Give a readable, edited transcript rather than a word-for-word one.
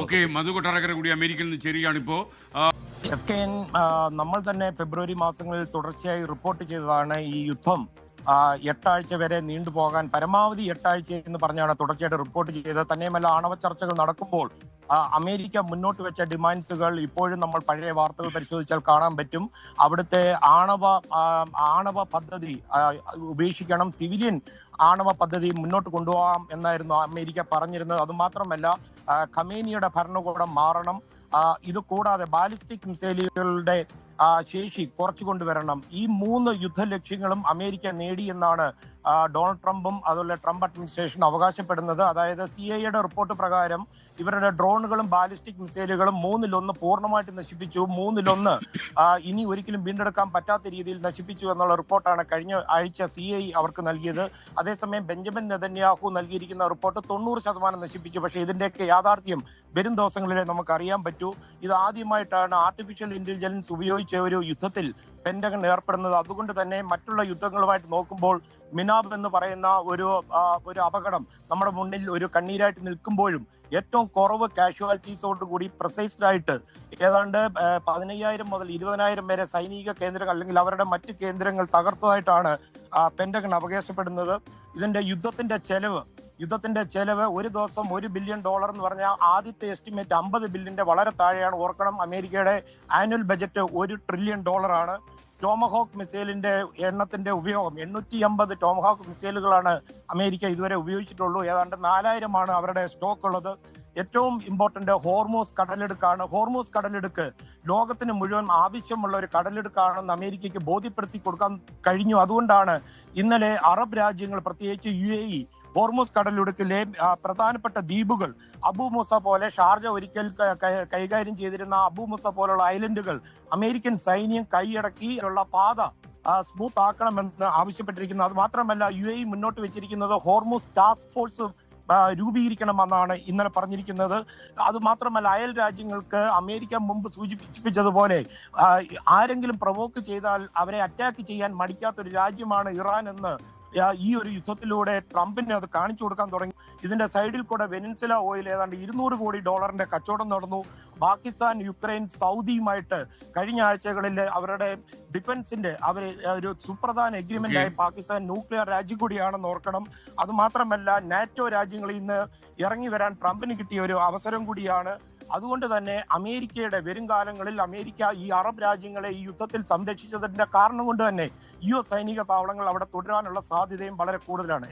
Okay, മധു കൊട്ടാരക്കര കൂടി അമേരിക്കയിൽ നിന്ന് ചേരുകയാണിപ്പോ. SKN നമ്മൾ തന്നെ ഫെബ്രുവരി മാസങ്ങളിൽ തുടർച്ചയായി റിപ്പോർട്ട് ചെയ്തതാണ് ഈ യുദ്ധം 8 ആഴ്ച വരെ നീണ്ടുപോകാൻ, പരമാവധി 8 ആഴ്ച എന്ന് പറഞ്ഞാണ് തുടർച്ചയായിട്ട് റിപ്പോർട്ട് ചെയ്തത്. തന്നെയുമല്ല, ആണവ ചർച്ചകൾ നടക്കുമ്പോൾ അമേരിക്ക മുന്നോട്ട് വെച്ച ഡിമാൻഡ്സുകൾ ഇപ്പോഴും നമ്മൾ പഴയ വാർത്തകൾ പരിശോധിച്ചാൽ കാണാൻ പറ്റും. അവിടുത്തെ ആണവ പദ്ധതി ഉപേക്ഷിക്കണം, സിവിലിയൻ ആണവ പദ്ധതി മുന്നോട്ട് കൊണ്ടുപോകാം എന്നായിരുന്നു അമേരിക്ക പറഞ്ഞിരുന്നത്. അതുമാത്രമല്ല, ഖമേനിയുടെ ഭരണകൂടം മാറണം. ഇത് കൂടാതെ ബാലിസ്റ്റിക് മിസൈലുകളുടെ ശേഷി കുറച്ചു കൊണ്ടുവരണം. ഈ 3 യുദ്ധ ലക്ഷ്യങ്ങളും അമേരിക്ക നേടി എന്നാണ് ഡൊണാൾഡ് ട്രംപും അതുപോലെ ട്രംപ് അഡ്മിനിസ്ട്രേഷൻ അവകാശപ്പെടുന്നത്. അതായത് CIA റിപ്പോർട്ട് പ്രകാരം ഇവരുടെ ഡ്രോണുകളും ബാലിസ്റ്റിക് മിസൈലുകളും 3-1 പൂർണ്ണമായിട്ട് നശിപ്പിച്ചു. 3-1 ഇനി ഒരിക്കലും വീണ്ടെടുക്കാൻ പറ്റാത്ത രീതിയിൽ നശിപ്പിച്ചു എന്നുള്ള റിപ്പോർട്ടാണ് കഴിഞ്ഞ ആഴ്ച CIA അവർക്ക് നൽകിയത്. അതേസമയം ബെഞ്ചമിൻ നെതന്യാഹു നൽകിയിരിക്കുന്ന റിപ്പോർട്ട് 90% നശിപ്പിച്ചു. പക്ഷേ ഇതിന്റെയൊക്കെ യാഥാർത്ഥ്യം വരും ദിവസങ്ങളിലെ നമുക്ക് അറിയാൻ പറ്റൂ. ഇത് ആദ്യമായിട്ടാണ് ആർട്ടിഫിഷ്യൽ ഇന്റലിജൻസ് ഉപയോഗിച്ച ഒരു യുദ്ധത്തിൽ പെന്റഗൺ ഏർപ്പെടുന്നത്. അതുകൊണ്ട് തന്നെ മറ്റുള്ള യുദ്ധങ്ങളുമായിട്ട് നോക്കുമ്പോൾ മിനാബ് എന്ന് പറയുന്ന ഒരു അപകടം നമ്മുടെ മുന്നിൽ ഒരു കണ്ണീരായിട്ട് നിൽക്കുമ്പോഴും ഏറ്റവും കുറവ് കാഷ്വാലിറ്റീസോട് കൂടി പ്രിസൈസ്ഡ് ആയിട്ട് ഏതാണ്ട് 15,000 മുതൽ 20,000 വരെ സൈനിക കേന്ദ്രങ്ങൾ അല്ലെങ്കിൽ അവരുടെ മറ്റ് കേന്ദ്രങ്ങൾ തകർത്തതായിട്ടാണ് പെന്റഗൺ അവകാശപ്പെടുന്നത്. ഇതിന്റെ യുദ്ധത്തിന്റെ ചെലവ് ഒരു ദിവസം $1 ബില്യൺ എന്ന് പറഞ്ഞാൽ ആദ്യത്തെ എസ്റ്റിമേറ്റ് 50 ബില്യന്റെ വളരെ താഴെയാണ്. ഓർക്കണം, അമേരിക്കയുടെ ആനുവൽ ബജറ്റ് $1 ട്രില്യൺ ആണ്. ടോമഹോക്ക് മിസൈലിന്റെ എണ്ണത്തിന്റെ ഉപയോഗം 850 ടോമഹോക്ക് മിസൈലുകളാണ് അമേരിക്ക ഇതുവരെ ഉപയോഗിച്ചിട്ടുള്ളൂ. ഏതാണ്ട് 4,000 അവരുടെ സ്റ്റോക്ക് ഉള്ളത്. ഏറ്റവും ഇമ്പോർട്ടന്റ് ഹോർമൂസ് കടലിടുക്കാണ്. ഹോർമൂസ് കടലിടുക്ക് ലോകത്തിന് മുഴുവൻ ആവശ്യമുള്ള ഒരു കടലിടുക്കാണെന്ന് അമേരിക്കയ്ക്ക് ബോധ്യപ്പെടുത്തി കൊടുക്കാൻ കഴിഞ്ഞു. അതുകൊണ്ടാണ് ഇന്നലെ അറബ് രാജ്യങ്ങൾ, പ്രത്യേകിച്ച് UAE, ഹോർമൂസ് കടലിടുക്കിലെ പ്രധാനപ്പെട്ട ദ്വീപുകൾ അബു മൂസ പോലെ, ഷാർജ ഒരിക്കൽ കൈകാര്യം ചെയ്തിരുന്ന അബു മൂസ പോലുള്ള ഐലൻഡുകൾ അമേരിക്കൻ സൈന്യം കൈയടക്കിയുള്ള പാത സ്മൂത്ത് ആക്കണമെന്ന് ആവശ്യപ്പെട്ടിരിക്കുന്നത്. അത് മാത്രമല്ല, UAE മുന്നോട്ട് വെച്ചിരിക്കുന്നത് ഹോർമൂസ് ടാസ്ക് ഫോഴ്സ് രൂപീകരിക്കണമെന്നാണ് ഇന്നലെ പറഞ്ഞിരിക്കുന്നത്. അത് മാത്രമല്ല, അയൽ രാജ്യങ്ങൾക്ക് അമേരിക്ക മുമ്പ് സൂചിപ്പിച്ചതുപോലെ ആരെങ്കിലും പ്രൊവോക്ക് ചെയ്താൽ അവരെ അറ്റാക്ക് ചെയ്യാൻ മടിക്കാത്തൊരു രാജ്യമാണ് ഇറാൻ എന്ന് ഈ ഒരു യുദ്ധത്തിലൂടെ ട്രംപിന് അത് കാണിച്ചു കൊടുക്കാൻ തുടങ്ങി. ഇതിന്റെ സൈഡിൽ കൂടെ വെനിൻസുല ഓയിൽ ഏതാണ്ട് $200 കോടി കച്ചവടം നടന്നു. പാകിസ്ഥാൻ, യുക്രൈൻ, സൗദിയുമായിട്ട് കഴിഞ്ഞ ആഴ്ചകളിൽ അവരുടെ ഡിഫൻസിന്റെ ഒരു സുപ്രധാന എഗ്രിമെന്റായി പാകിസ്ഥാൻ ന്യൂക്ലിയർ രാജ്യം കൂടിയാണെന്ന് ഓർക്കണം. അത് മാത്രമല്ല, നാറ്റോ രാജ്യങ്ങളിൽ നിന്ന് ഇറങ്ങി വരാൻ ട്രംപിന് കിട്ടിയ ഒരു അവസരം കൂടിയാണ്. അതുകൊണ്ട് തന്നെ അമേരിക്കയുടെ വരും കാലങ്ങളിൽ അമേരിക്ക ഈ അറബ് രാജ്യങ്ങളെ ഈ യുദ്ധത്തിൽ സംരക്ഷിച്ചതിന്റെ കാരണം കൊണ്ട് തന്നെ US സൈനിക താവളങ്ങൾ അവിടെ തുടരാനുള്ള സാധ്യതയും വളരെ കൂടുതലാണ്.